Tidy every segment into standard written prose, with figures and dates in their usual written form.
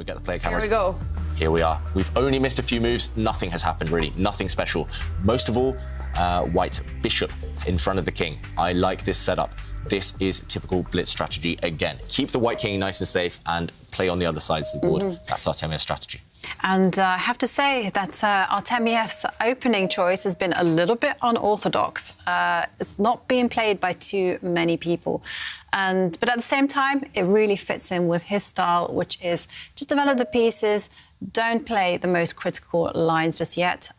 we get the player cameras. Here we go. Here we are. We've only missed a few moves. Nothing has happened, really. Nothing special. Most of all, white bishop in front of the king. I like this setup. This is typical blitz strategy again. Keep the white king nice and safe and play on the other sides of the board. That's Artemiev's strategy. And I have to say that Artemiev's opening choice has been a little bit unorthodox. It's not being played by too many people. But at the same time, it really fits in with his style, which is just develop the pieces, don't play the most critical lines just yet.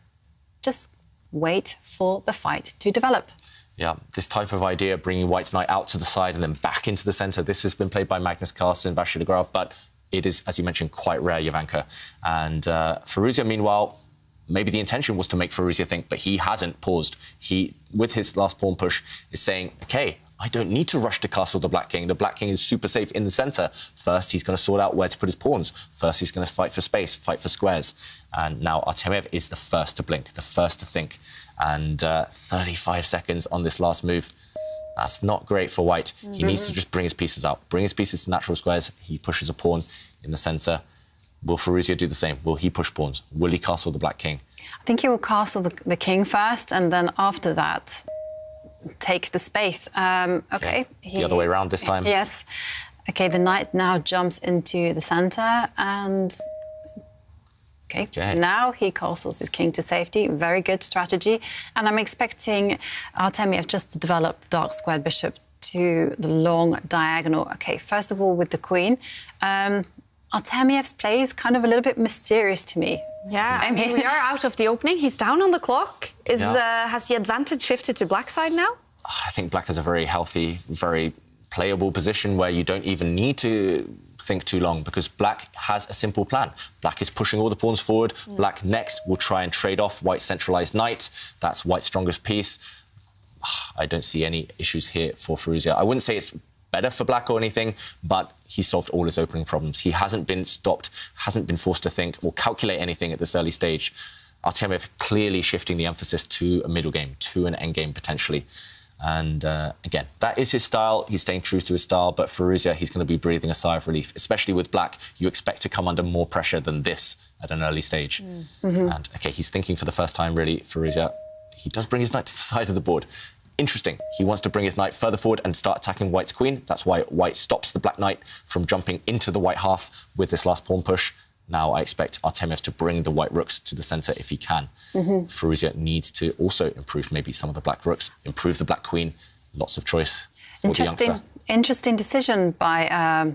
Just wait for the fight to develop. Yeah, this type of idea, bringing white's knight out to the side and then back into the centre, this has been played by Magnus Carlsen, Vasily de Graaf, but it is, as you mentioned, quite rare, Jovanka. And Firouzja, meanwhile, maybe the intention was to make Firouzja think, but he hasn't paused. He, with his last pawn push, is saying, OK, I don't need to rush to castle the Black King. The Black King is super safe in the centre. First, he's going to sort out where to put his pawns. First, he's going to fight for space, fight for squares. And now Artemiev is the first to blink, the first to think. And 35 seconds on this last move. That's not great for white. He needs to just bring his pieces out, bring his pieces to natural squares. He pushes a pawn in the centre. Will Firouzja do the same? Will he push pawns? Will he castle the Black King? I think he will castle the king first, and then after that, take the space. OK. The other way around this time. Yes. OK, the knight now jumps into the centre and... OK, now he castles his king to safety. Very good strategy. And I'm expecting Artemiev just to develop the dark squared bishop to the long diagonal. OK, first of all, with the queen. Artemiev's play is kind of a little bit mysterious to me. Yeah, I mean, we are out of the opening. He's down on the clock. Has the advantage shifted to black side now? I think black has a very healthy, very playable position where you don't even need to think too long, because black has a simple plan. Black is pushing all the pawns forward. Black next will try and trade off white's centralised knight. That's white's strongest piece. I don't see any issues here for Firouzja. I wouldn't say it's better for black or anything, but he solved all his opening problems. He hasn't been stopped, hasn't been forced to think or calculate anything at this early stage. Artemiev clearly shifting the emphasis to a middle game, to an endgame potentially. And again, that is his style. He's staying true to his style. But Firouzja, he's going to be breathing a sigh of relief, especially with black. You expect to come under more pressure than this at an early stage. And OK, he's thinking for the first time, really, Firouzja. He does bring his knight to the side of the board. Interesting. He wants to bring his knight further forward and start attacking white's queen. That's why white stops the black knight from jumping into the white half with this last pawn push. Now I expect Artemiev to bring the white rooks to the centre if he can. Firouzja needs to also improve maybe some of the black rooks, improve the black queen. Lots of choice for the youngster. Interesting decision by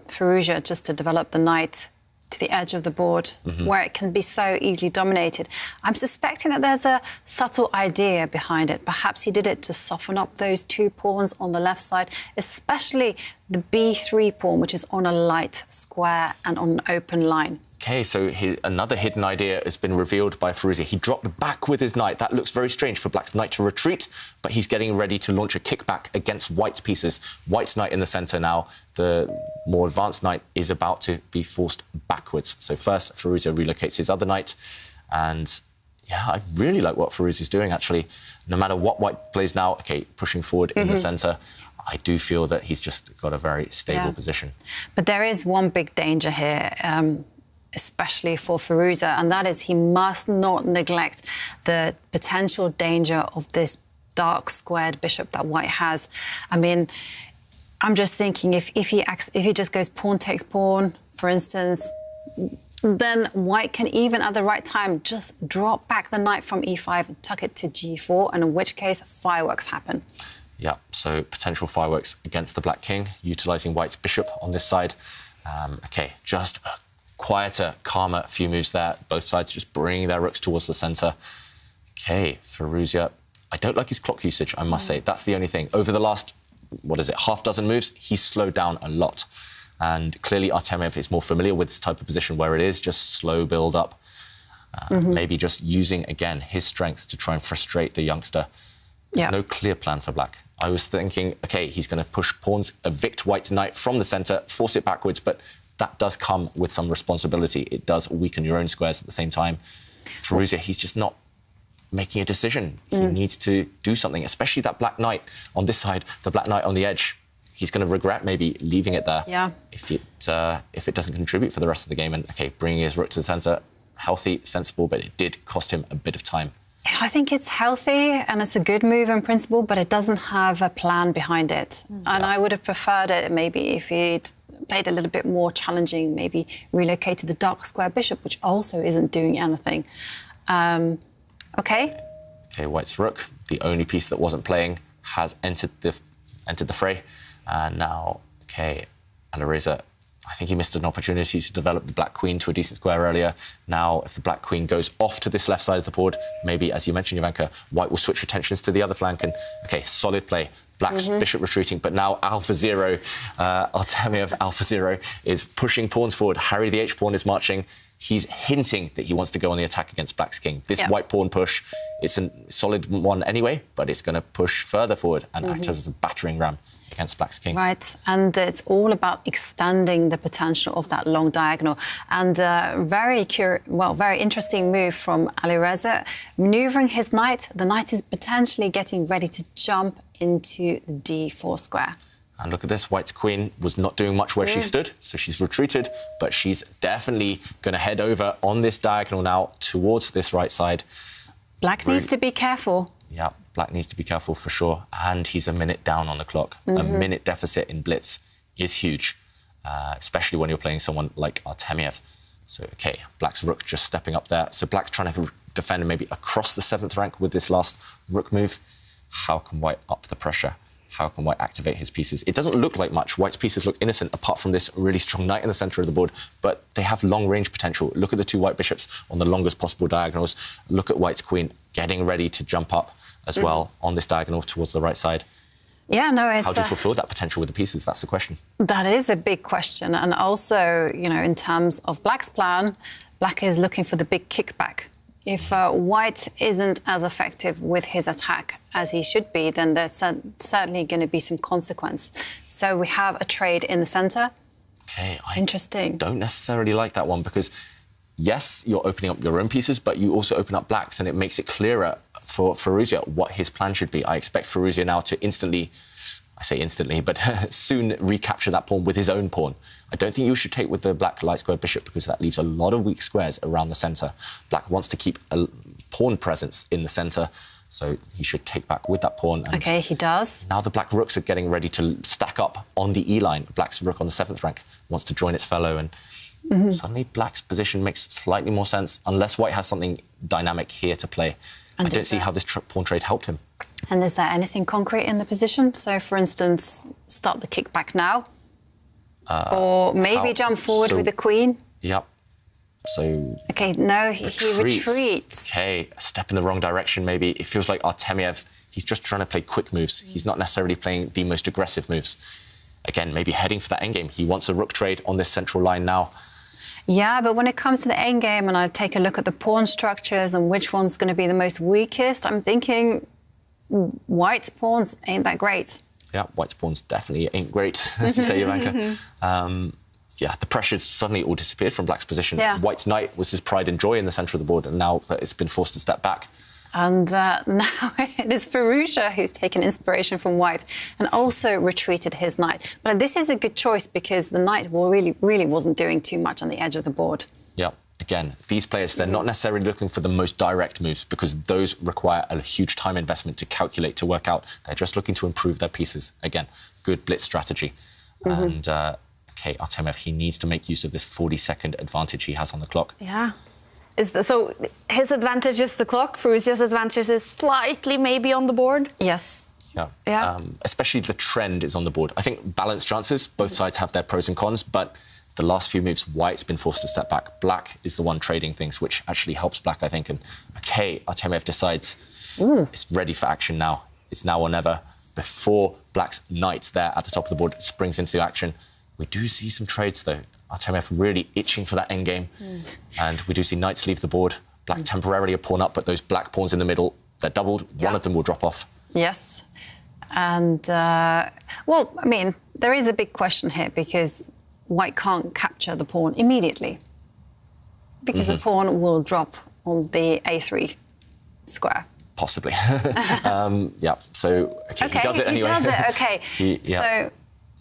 Firouzja just to develop the knight to the edge of the board where it can be so easily dominated. I'm suspecting that there's a subtle idea behind it. Perhaps he did it to soften up those two pawns on the left side, especially the B3 pawn, which is on a light square and on an open line. OK, so another hidden idea has been revealed by Firouzja. He dropped back with his knight. That looks very strange for black's knight to retreat, but he's getting ready to launch a kickback against white's pieces. White's knight in the centre now. The more advanced knight is about to be forced backwards. So first, Firouzja relocates his other knight. And, yeah, I really like what Firouzja's doing, actually. No matter what white plays now, OK, pushing forward in the centre, I do feel that he's just got a very stable position. But there is one big danger here, especially for Firouzja, and that is he must not neglect the potential danger of this dark squared bishop that white has. I mean, I'm just thinking if he just goes pawn takes pawn, for instance, then white can even at the right time just drop back the knight from e5, tuck it to g4, and in which case fireworks happen. Yeah, so potential fireworks against the black king, utilising white's bishop on this side. OK, just a quieter, calmer few moves there. Both sides just bringing their rooks towards the centre. OK, Firouzja, I don't like his clock usage, I must say. That's the only thing. Over the last, what is it, half dozen moves, he's slowed down a lot. And clearly Artemiev is more familiar with this type of position where it is just slow build-up. Maybe just using, again, his strengths to try and frustrate the youngster. There's no clear plan for black. I was thinking, OK, he's going to push pawns, evict white's knight from the centre, force it backwards, but that does come with some responsibility. It does weaken your own squares at the same time. Firouzja, he's just not making a decision. He needs to do something, especially that black knight on this side, the black knight on the edge. he's going to regret maybe leaving it there if it doesn't contribute for the rest of the game. And, OK, bringing his rook to the centre, healthy, sensible, but it did cost him a bit of time. I think it's healthy and it's a good move in principle, but it doesn't have a plan behind it. And I would have preferred it maybe if he'd played a little bit more challenging, maybe relocated the dark square bishop, which also isn't doing anything. OK, White's rook, the only piece that wasn't playing, has entered the fray. And now, Alireza, I think he missed an opportunity to develop the black queen to a decent square earlier. Now, if the black queen goes off to this left side of the board, maybe, as you mentioned, Jovanka, White will switch attentions to the other flank. And, solid play. Black's bishop retreating, but now Alpha Zero, Artemiev Alpha Zero, is pushing pawns forward. Harry the H pawn is marching. He's hinting that he wants to go on the attack against Black's king. This white pawn push, it's a solid one anyway, but it's going to push further forward and act as a battering ram against Black's king. Right, and it's all about extending the potential of that long diagonal. And very interesting move from Alireza. Manoeuvring his knight, the knight is potentially getting ready to jump into the d4 square. And look at this, White's queen was not doing much where she stood, so she's retreated, but she's definitely going to head over on this diagonal now towards this right side. Black needs to be careful. Yeah, Black needs to be careful for sure. And he's a minute down on the clock. A minute deficit in Blitz is huge, especially when you're playing someone like Artemiev. So, Black's rook just stepping up there. So Black's trying to defend maybe across the 7th rank with this last rook move. How can White up the pressure? How can White activate his pieces? It doesn't look like much. White's pieces look innocent, apart from this really strong knight in the centre of the board, but they have long-range potential. Look at the 2 white bishops on the longest possible diagonals. Look at White's queen getting ready to jump up as well on this diagonal towards the right side. Yeah, no, it's... How do you fulfil that potential with the pieces? That's the question. That is a big question. And also, in terms of Black's plan, Black is looking for the big kickback. If White isn't as effective with his attack as he should be, then there's certainly going to be some consequence. So we have a trade in the centre. Interesting. Don't necessarily like that one because, yes, you're opening up your own pieces, but you also open up Black's, and it makes it clearer for Firouzja what his plan should be. I expect Firouzja now to soon recapture that pawn with his own pawn. I don't think you should take with the Black light square bishop because that leaves a lot of weak squares around the centre. Black wants to keep a pawn presence in the centre, so he should take back with that pawn. And he does. Now the Black rooks are getting ready to stack up on the E-line. Black's rook on the 7th rank wants to join its fellow, and suddenly Black's position makes slightly more sense, unless White has something dynamic here to play. And I don't see how this pawn trade helped him. And is there anything concrete in the position? So, for instance, start the kickback now? Or maybe jump forward with the queen? Yep. So... no, he retreats. A step in the wrong direction, maybe. It feels like Artemiev, he's just trying to play quick moves. He's not necessarily playing the most aggressive moves. Again, maybe heading for that endgame. He wants a rook trade on this central line now. Yeah, but when it comes to the endgame and I take a look at the pawn structures and which one's going to be the most weakest, I'm thinking White's pawns ain't that great. Yeah, White's pawns definitely ain't great, as you say, Jovanka. The pressure's suddenly all disappeared from Black's position. Yeah. White's knight was his pride and joy in the centre of the board, and now that it's been forced to step back. And now it is Firouzja who's taken inspiration from White and also retreated his knight. But this is a good choice because the knight really wasn't doing too much on the edge of the board. Yeah. Again, these players, they're not necessarily looking for the most direct moves because those require a huge time investment to calculate, to work out. They're just looking to improve their pieces. Again, good blitz strategy. And, Artemiev, he needs to make use of this 40-second advantage he has on the clock. Yeah. So his advantage is the clock. Firouzja's advantage is slightly maybe on the board. Yes. Yeah. Especially the trend is on the board. I think balanced chances, both sides have their pros and cons, but the last few moves, White's been forced to step back. Black is the one trading things, which actually helps Black, I think. And, Artemiev decides it's ready for action now. It's now or never. Before Black's knight there at the top of the board springs into action, we do see some trades, though. Artemiev really itching for that endgame. And we do see knights leave the board. Black temporarily a pawn up, but those black pawns in the middle, they're doubled. One of them will drop off. Yes. And, there is a big question here because White can't capture the pawn immediately because the pawn will drop on the A3 square. Possibly. So, he does it anyway. He does it,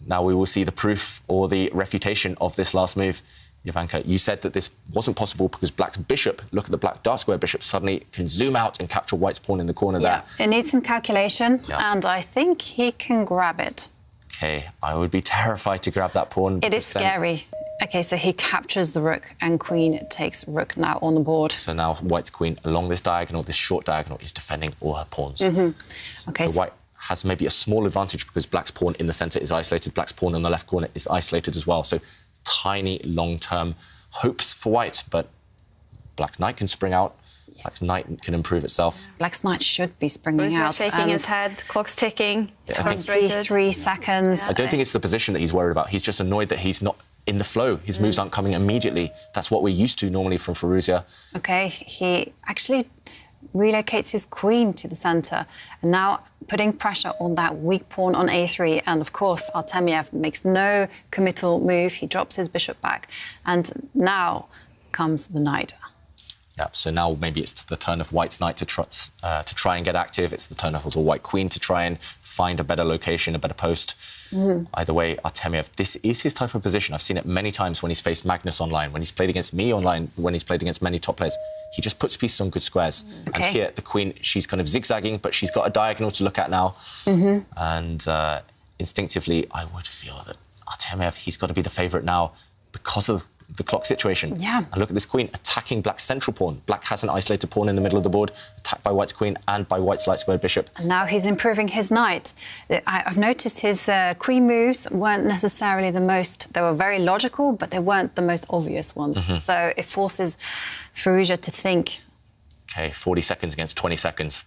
now we will see the proof or the refutation of this last move. Jovanka, you said that this wasn't possible because black's bishop, look at the black dark square bishop, suddenly can zoom out and capture white's pawn in the corner there. It needs some calculation, and I think he can grab it. OK, I would be terrified to grab that pawn. It is scary. OK, so he captures the rook, and queen takes rook now on the board. So now white's queen along this diagonal, this short diagonal, is defending all her pawns. OK, so white has maybe a small advantage because black's pawn in the centre is isolated, black's pawn in the left corner is isolated as well. So tiny long-term hopes for white, but black's knight can spring out. Black's knight can improve itself. Black's knight should be springing out. Shaking his head, clock's ticking. 23 seconds. I don't think it's the position that he's worried about. He's just annoyed that he's not in the flow. His moves aren't coming immediately. That's what we're used to normally from Firouzja. OK, he actually relocates his queen to the centre, and now putting pressure on that weak pawn on a3. And of course, Artemiev makes no committal move. He drops his bishop back, and now comes the knight. Yeah, so now maybe it's the turn of white's knight to try and get active. It's the turn of the white queen to try and find a better location, a better post. Either way, Artemiev, this is his type of position. I've seen it many times when he's faced Magnus online, when he's played against me online, when he's played against many top players. He just puts pieces on good squares. And here, the queen, she's kind of zigzagging, but she's got a diagonal to look at now. And instinctively, I would feel that Artemiev, he's got to be the favourite now because of the clock situation. Yeah. And look at this queen attacking black's central pawn. Black has an isolated pawn in the middle of the board, attacked by white's queen and by white's light squared bishop. And now he's improving his knight. I've noticed his queen moves weren't necessarily the most... They were very logical, but they weren't the most obvious ones. So it forces Firouzja to think. OK, 40 seconds against 20 seconds.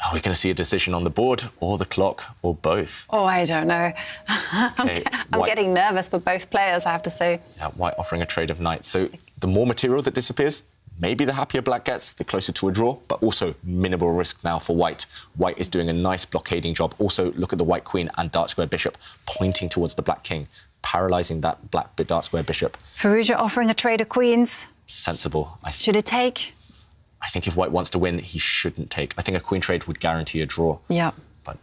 Are we going to see a decision on the board or the clock or both? Oh, I don't know. I'm getting nervous for both players, I have to say. Yeah, white offering a trade of knights. So the more material that disappears, maybe the happier black gets, the closer to a draw, but also minimal risk now for white. White is doing a nice blockading job. Also, look at the white queen and dark square bishop pointing towards the black king, paralysing that black dark square bishop. Farouja offering a trade of queens. Sensible. Should it take? I think if white wants to win, he shouldn't take. I think a queen trade would guarantee a draw. Yeah. But,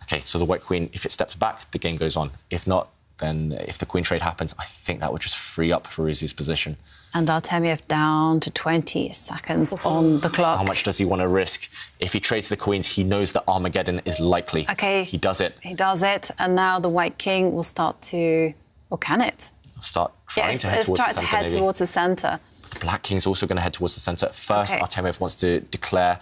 OK, so the white queen, if it steps back, the game goes on. If not, then if the queen trade happens, I think that would just free up Firouzja's position. And Artemiev down to 20 seconds on the clock. How much does he want to risk? If he trades the queens, he knows that Armageddon is likely. OK. He does it. He does it, and now the white king will start to... Or can it? Start trying to head towards the centre. The black king's also going to head towards the centre. First, Artemiev wants to declare,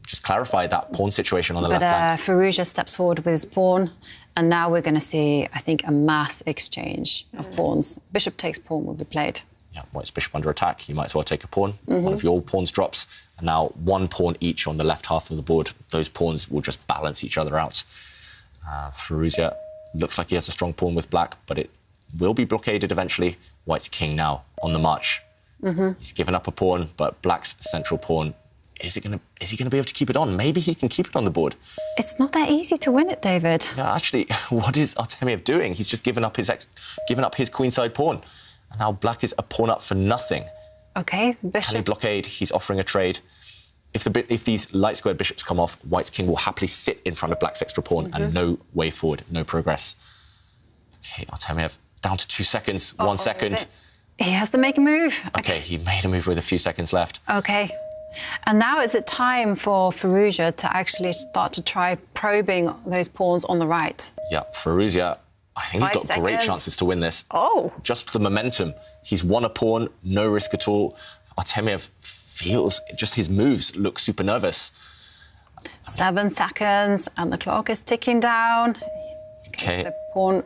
just clarify that pawn situation on the left flank. Firouzja steps forward with his pawn, and now we're going to see, I think, a mass exchange of pawns. Bishop takes pawn will be played. Yeah, white's bishop under attack. You might as well take a pawn. One of your pawns drops, and now one pawn each on the left half of the board. Those pawns will just balance each other out. Firouzja looks like he has a strong pawn with black, but it will be blockaded eventually. White's king now on the march. He's given up a pawn, but black's central pawn, is he going to be able to keep it on? Maybe he can keep it on the board. It's not that easy to win it, David. Yeah, actually, what is Artemiev doing? He's just given up his queenside pawn. And now black is a pawn up for nothing. OK, the bishop... Can he blockade? He's offering a trade. If these light squared bishops come off, white's king will happily sit in front of black's extra pawn and no way forward, no progress. OK, Artemiev down to 2 seconds, 1 second. He has to make a move. OK, he made a move with a few seconds left. OK. And now is it time for Firouzja to actually start to try probing those pawns on the right? Yeah, Firouzja, I think he's got great chances to win this. Oh. Just the momentum. He's won a pawn, no risk at all. Artemiev feels, just his moves look super nervous. 7 seconds, and the clock is ticking down. OK. So pawn...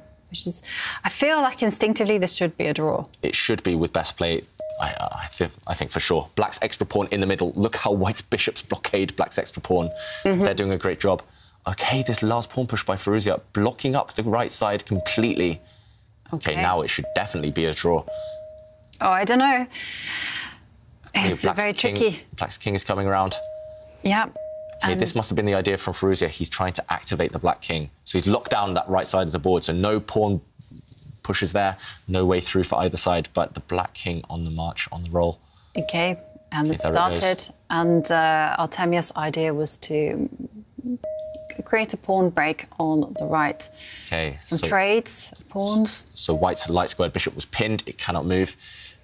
I feel like instinctively this should be a draw. It should be with best play, I think for sure. Black's extra pawn in the middle. Look how white's bishops blockade black's extra pawn. They're doing a great job. OK, this last pawn push by Firouzja, blocking up the right side completely. OK, now it should definitely be a draw. Oh, I don't know. It's very tricky. Black's king is coming around. Yeah. Okay, this must have been the idea from Firouzja. He's trying to activate the black king. So he's locked down that right side of the board. So no pawn pushes there, no way through for either side, but the black king on the march, on the roll. OK, and it started. And Artemiev's idea was to create a pawn break on the right. Okay. Some trades, pawns. So white's light squared bishop was pinned. It cannot move.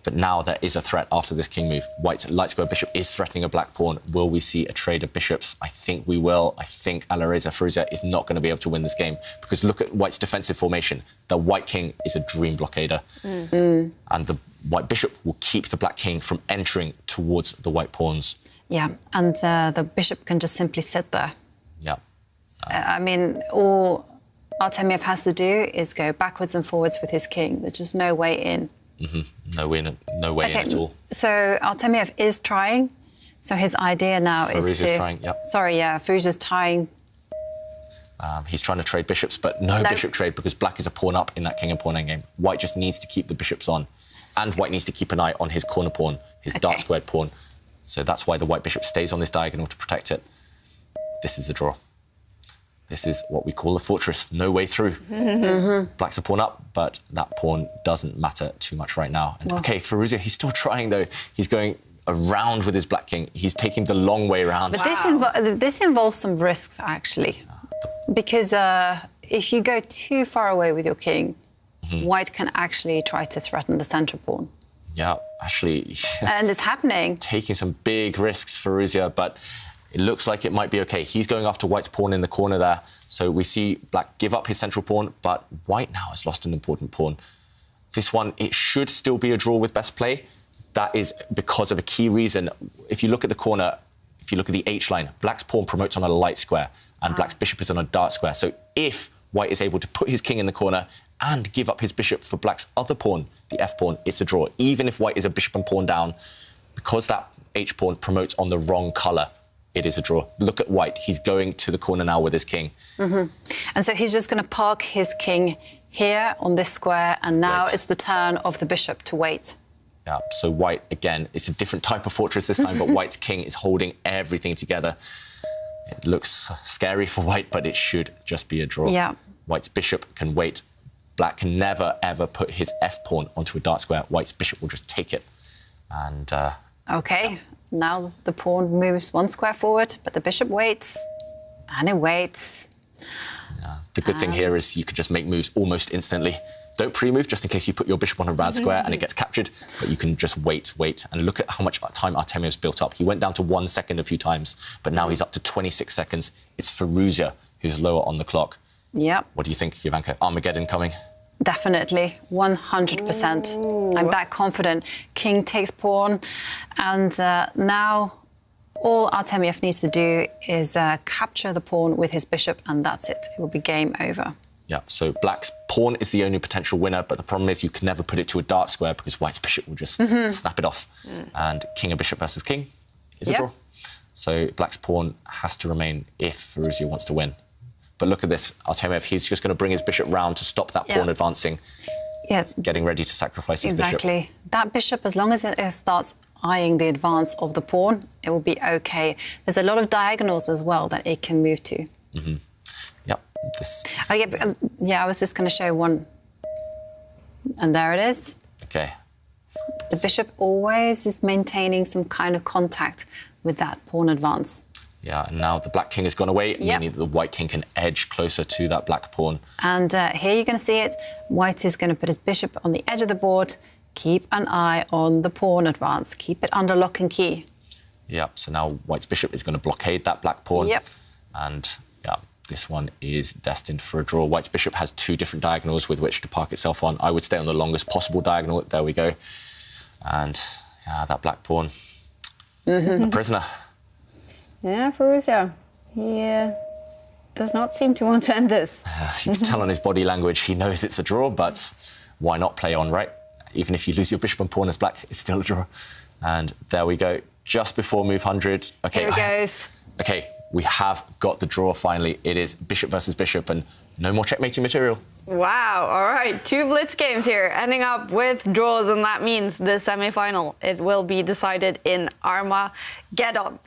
But now there is a threat after this king move. White's light squared bishop is threatening a black pawn. Will we see a trade of bishops? I think we will. I think Alireza Firouzja is not going to be able to win this game because look at white's defensive formation. The white king is a dream blockader. And the white bishop will keep the black king from entering towards the white pawns. Yeah, and the bishop can just simply sit there. Yeah. I mean, all Artemiev has to do is go backwards and forwards with his king. There's just no way in. No way in at all. So Artemiev is trying. So his idea now is to... Firouzja's trying, yep. Sorry, yeah, Firouzja's trying. He's trying to trade bishops, but no bishop trade because black is a pawn up in that king and pawn endgame. White just needs to keep the bishops on. And white needs to keep an eye on his corner pawn, his dark squared pawn. So that's why the white bishop stays on this diagonal to protect it. This is a draw. This is what we call a fortress. No way through. Black's a pawn up, but that pawn doesn't matter too much right now. And, OK, Firouzja, he's still trying, though. He's going around with his black king. He's taking the long way around. But this involves some risks, actually. Because if you go too far away with your king, white can actually try to threaten the centre pawn. Yeah, actually... And it's happening. Taking some big risks, Firouzja, but... It looks like it might be OK. He's going after white's pawn in the corner there. So we see black give up his central pawn, but white now has lost an important pawn. This one, it should still be a draw with best play. That is because of a key reason. If you look at the corner, if you look at the H line, black's pawn promotes on a light square and black's bishop is on a dark square. So if white is able to put his king in the corner and give up his bishop for black's other pawn, the F pawn, it's a draw. Even if white is a bishop and pawn down, because that H pawn promotes on the wrong colour, it is a draw. Look at white. He's going to the corner now with his king. And so he's just going to park his king here on this square, and now it's the turn of the bishop to wait. Yeah, so white, again, it's a different type of fortress this time, but white's king is holding everything together. It looks scary for white, but it should just be a draw. Yeah. White's bishop can wait. Black can never, ever put his F pawn onto a dark square. White's bishop will just take it. And... OK. Now the pawn moves one square forward, but the bishop waits, and it waits. Yeah. The good thing here is you can just make moves almost instantly. Don't pre-move, just in case you put your bishop on a round square and it gets captured, but you can just wait. And look at how much time Artemiev's built up. He went down to 1 second a few times, but now he's up to 26 seconds. It's Firouzja who's lower on the clock. Yep. What do you think, Jovanka? Armageddon coming? Definitely, 100%. I'm that confident. King takes pawn, and now all Artemiev needs to do is capture the pawn with his bishop, and that's it. It will be game over. Yeah, so black's pawn is the only potential winner, but the problem is you can never put it to a dark square because white's bishop will just snap it off. And king and bishop versus king is a draw. So black's pawn has to remain if Firouzja wants to win. But look at this, Artemiev, he's just going to bring his bishop round to stop that pawn advancing. Yeah. Getting ready to sacrifice his bishop. Exactly. That bishop, as long as it starts eyeing the advance of the pawn, it will be OK. There's a lot of diagonals as well that it can move to. Yep. I was just going to show one. And there it is. OK. The bishop always is maintaining some kind of contact with that pawn advance. Yeah, and now the black king has gone away, meaning that the white king can edge closer to that black pawn. And here you're going to see it. White is going to put his bishop on the edge of the board. Keep an eye on the pawn advance. Keep it under lock and key. Yeah, so now white's bishop is going to blockade that black pawn. Yep. And, yeah, this one is destined for a draw. White's bishop has 2 different diagonals with which to park itself on. I would stay on the longest possible diagonal. There we go. And, yeah, that black pawn, a prisoner. Yeah, Firouzja, he does not seem to want to end this. You can tell on his body language he knows it's a draw, but why not play on, right? Even if you lose your bishop and pawn as black, it's still a draw. And there we go, just before move 100. OK, here it goes. OK, we have got the draw finally. It is bishop versus bishop and no more checkmating material. Wow, all right, 2 Blitz games here, ending up with draws, and that means the semi-final. It will be decided in Armageddon.